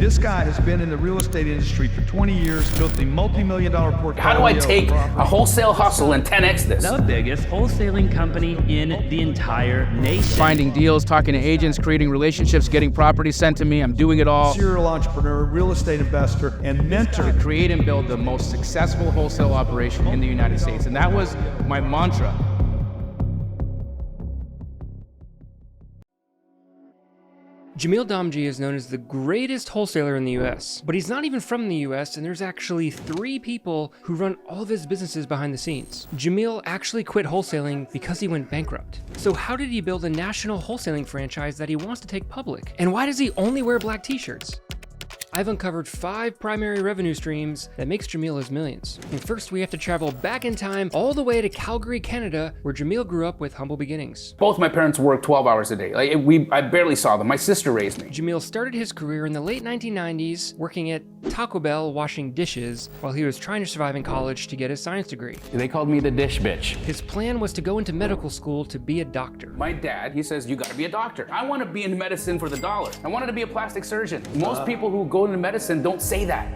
This guy has been in the real estate industry for 20 years, built a multi-million-dollar portfolio. How do I take a wholesale hustle and 10x this? The biggest wholesaling company in the entire nation. Finding deals, talking to agents, creating relationships, getting properties sent to me. I'm doing it all. Serial entrepreneur, real estate investor, and mentor. To create and build the most successful wholesale operation in the United States. And that was my mantra. Jamil Damji is known as the greatest wholesaler in the US, but he's not even from the US, and there's actually 3 people who run all of his businesses behind the scenes. Jamil actually quit wholesaling because he went bankrupt. So how did he build a national wholesaling franchise that he wants to take public? And why does he only wear black t-shirts? I've uncovered 5 primary revenue streams that makes Jamil his millions. And first we have to travel back in time all the way to Calgary, Canada, where Jamil grew up with humble beginnings. Both my parents worked 12 hours a day. I barely saw them. My sister raised me. Jamil started his career in the late 1990s working at Taco Bell washing dishes while he was trying to survive in college to get his science degree. They called me the dish bitch. His plan was to go into medical school to be a doctor. My dad, he says, you gotta be a doctor. I wanna be in medicine for the dollar. I wanted to be a plastic surgeon. Most people who go into medicine don't say that.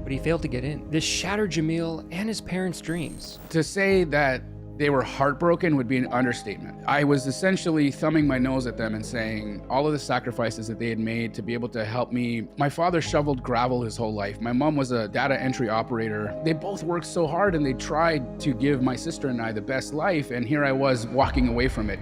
But he failed to get in. This shattered Jamil and his parents' dreams. To say that they were heartbroken would be an understatement. I was essentially thumbing my nose at them and saying all of the sacrifices that they had made to be able to help me. My father shoveled gravel his whole life. My mom was a data entry operator. They both worked so hard and they tried to give my sister and I the best life, and here I was walking away from it.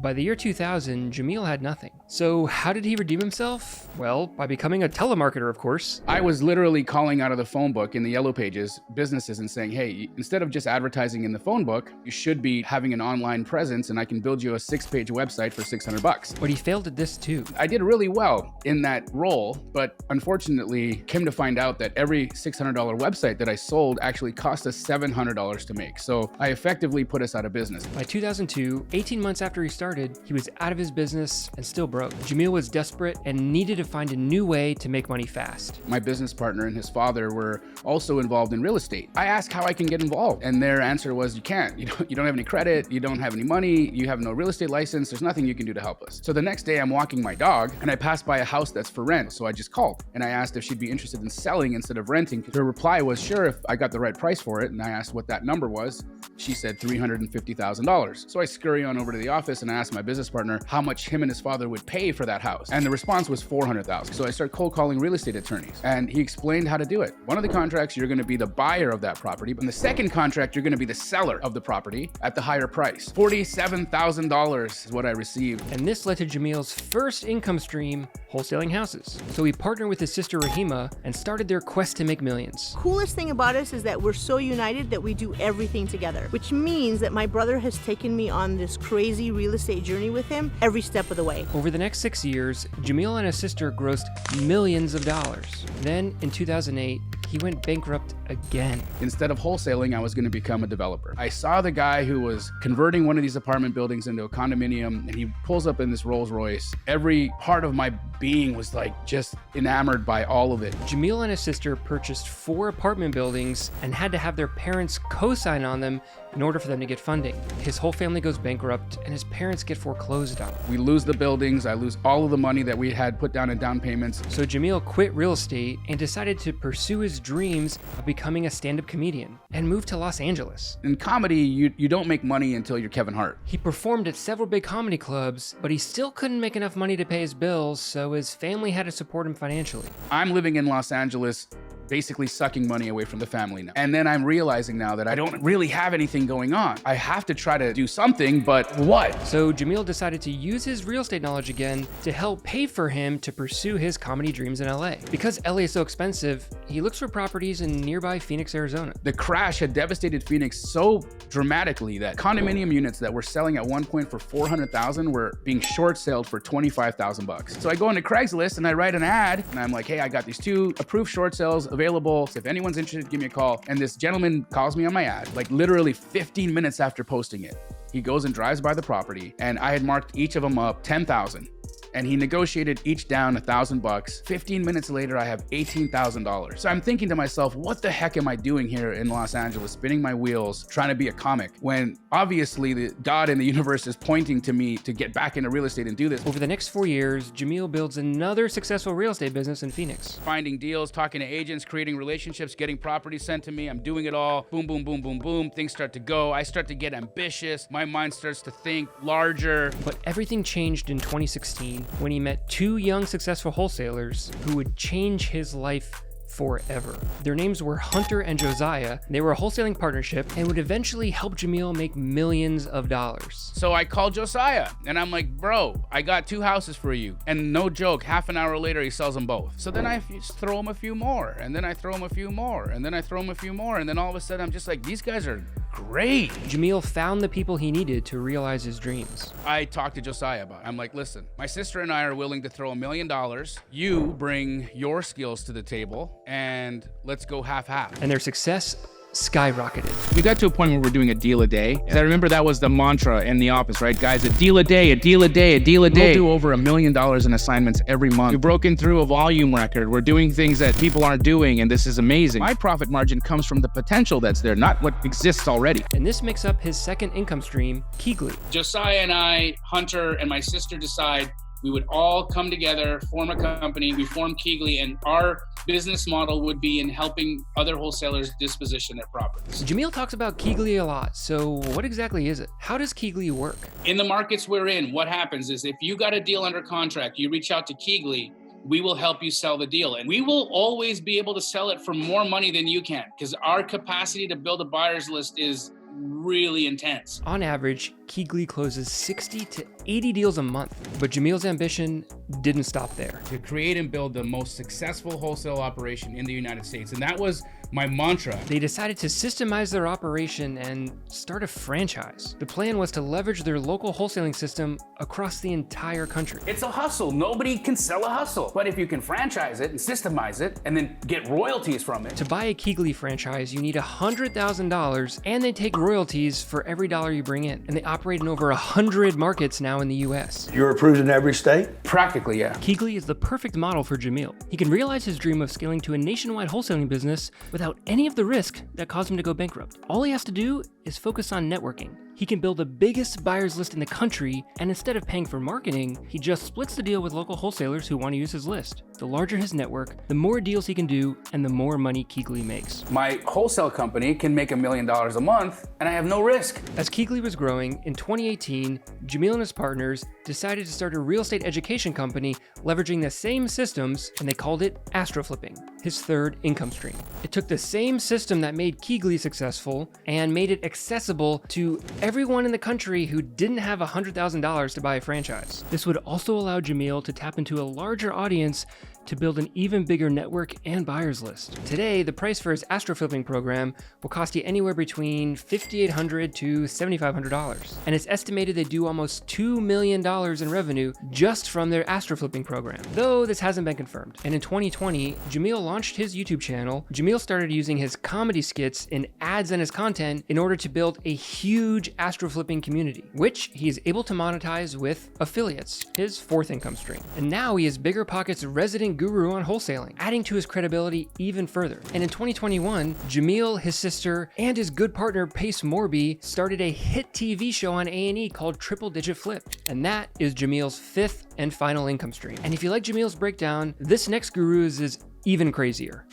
By the year 2000, Jamil had nothing. So how did he redeem himself? Well, by becoming a telemarketer, of course. I was literally calling out of the phone book in the yellow pages businesses and saying, hey, instead of just advertising in the phone book, you should be having an online presence and I can build you a 6-page website for $600. But he failed at this too. I did really well in that role, but unfortunately came to find out that every $600 website that I sold actually cost us $700 to make. So I effectively put us out of business. By 2002, 18 months after he started, he was out of his business and still broke. Jamil was desperate and needed to find a new way to make money fast. My business partner and his father were also involved in real estate. I asked how I can get involved, and their answer was, you can't. You don't have any credit, you don't have any money, you have no real estate license, there's nothing you can do to help us. So the next day I'm walking my dog and I passed by a house that's for rent. So I just called and I asked if she'd be interested in selling instead of renting. Her reply was sure if I got the right price for it, and I asked what that number was. She said $350,000. So I scurry on over to the office and I asked my business partner how much him and his father would pay for that house. And the response was $400,000. So I started cold calling real estate attorneys and he explained how to do it. One of the contracts, you're gonna be the buyer of that property. But in the second contract, you're gonna be the seller of the property at the higher price. $47,000 is what I received. And this led to Jamil's first income stream, wholesaling houses. So he partnered with his sister Rahima and started their quest to make millions. Coolest thing about us is that we're so united that we do everything together, which means that my brother has taken me on this crazy real estate journey with him every step of the way. Over the next 6 years, Jamil and his sister grossed millions of dollars. Then in 2008, he went bankrupt again. Instead of wholesaling, I was going to become a developer. I saw the guy who was converting one of these apartment buildings into a condominium, and he pulls up in this Rolls Royce. Every part of my being was like just enamored by all of it. Jamil and his sister purchased 4 apartment buildings and had to have their parents co-sign on them in order for them to get funding. His whole family goes bankrupt and his parents get foreclosed on. We lose the buildings, I lose all of the money that we had put down in down payments. So Jamil quit real estate and decided to pursue his dreams of becoming a stand-up comedian and moved to Los Angeles. In comedy, you don't make money until you're Kevin Hart. He performed at several big comedy clubs, but he still couldn't make enough money to pay his bills, so his family had to support him financially. I'm living in Los Angeles, basically sucking money away from the family now. And then I'm realizing now that I don't really have anything going on. I have to try to do something, but what? So Jamil decided to use his real estate knowledge again to help pay for him to pursue his comedy dreams in LA. Because LA is so expensive, he looks for properties in nearby Phoenix, Arizona. The crash had devastated Phoenix so dramatically that condominium units that were selling at one point for $400,000 were being short sold for $25,000. So I go into Craigslist and I write an ad and I'm like, hey, I got these 2 approved short sales available. So if anyone's interested, give me a call. And this gentleman calls me on my ad, like literally 15 minutes after posting it. He goes and drives by the property and I had marked each of them up $10,000. and he negotiated each down $1,000. 15 minutes later, I have $18,000. So I'm thinking to myself, what the heck am I doing here in Los Angeles, spinning my wheels, trying to be a comic, when obviously the God in the universe is pointing to me to get back into real estate and do this. Over the next 4 years, Jamil builds another successful real estate business in Phoenix. Finding deals, talking to agents, creating relationships, getting properties sent to me. I'm doing it all. Boom, boom, boom, boom, boom. Things start to go. I start to get ambitious. My mind starts to think larger. But everything changed in 2016 when he met two young successful wholesalers who would change his life forever. Their names were Hunter and Josiah. They were a wholesaling partnership and would eventually help Jamil make millions of dollars. So I called Josiah and I'm like, bro, I got 2 houses for you. And no joke, half an hour later, he sells them both. So then I just throw him a few more, and then I throw him a few more, and then I throw him a few more. And then all of a sudden I'm just like, these guys are great. Jamil found the people he needed to realize his dreams. I talked to Josiah about it. I'm like, listen, my sister and I are willing to throw $1 million. You bring your skills to the table and let's go half-half. And their success skyrocketed. We got to a point where we're doing a deal a day. Because I remember that was the mantra in the office, right? Guys, a deal a day, a deal a day, a deal a day. We'll do over $1 million in assignments every month. We've broken through a volume record. We're doing things that people aren't doing, and this is amazing. My profit margin comes from the potential that's there, not what exists already. And this makes up his second income stream, Keegly. Josiah and I, Hunter and my sister decide we would all come together, form a company. We form Keegly, and our business model would be in helping other wholesalers disposition their properties. Jamil talks about Keegly a lot, so what exactly is it? How does Keegly work? In the markets we're in, what happens is if you got a deal under contract, you reach out to Keegly, we will help you sell the deal. And we will always be able to sell it for more money than you can, because our capacity to build a buyer's list is really intense. On average, Keegly closes 60 to 80 deals a month, but Jamil's ambition didn't stop there. To create and build the most successful wholesale operation in the United States. And that was my mantra. They decided to systemize their operation and start a franchise. The plan was to leverage their local wholesaling system across the entire country. It's a hustle. Nobody can sell a hustle. But if you can franchise it and systemize it and then get royalties from it. To buy a Keegly franchise, you need $100,000, and they take royalties for every dollar you bring in. And they operate in over 100 markets now in the US. You're approved in every state? Practically, yeah. Keegly is the perfect model for Jamil. He can realize his dream of scaling to a nationwide wholesaling business without any of the risk that caused him to go bankrupt. All he has to do is focus on networking. He can build the biggest buyer's list in the country, and instead of paying for marketing, he just splits the deal with local wholesalers who want to use his list. The larger his network, the more deals he can do, and the more money Keegly makes. My wholesale company can make $1 million a month, and I have no risk. As Keegly was growing, in 2018, Jamil and his partners decided to start a real estate education company leveraging the same systems, and they called it Astroflipping, his third income stream. It took the same system that made Keegly successful and made it accessible to everyone in the country who didn't have $100,000 to buy a franchise. This would also allow Jamil to tap into a larger audience to build an even bigger network and buyers list. Today, the price for his Astroflipping program will cost you anywhere between $5,800 to $7,500. And it's estimated they do almost $2 million in revenue just from their Astroflipping program, though this hasn't been confirmed. And in 2020, Jamil launched his YouTube channel. Jamil started using his comedy skits and ads in his content in order to build a huge Astroflipping community, which he is able to monetize with affiliates, his fourth income stream. And now he is Bigger Pockets' resident guru on wholesaling, adding to his credibility even further. And in 2021, Jamil, his sister, and his good partner Pace Morby started a hit TV show on A&E called Triple Digit Flip. And that is Jamil's fifth and final income stream. And if you like Jamil's breakdown, this next guru's is even crazier.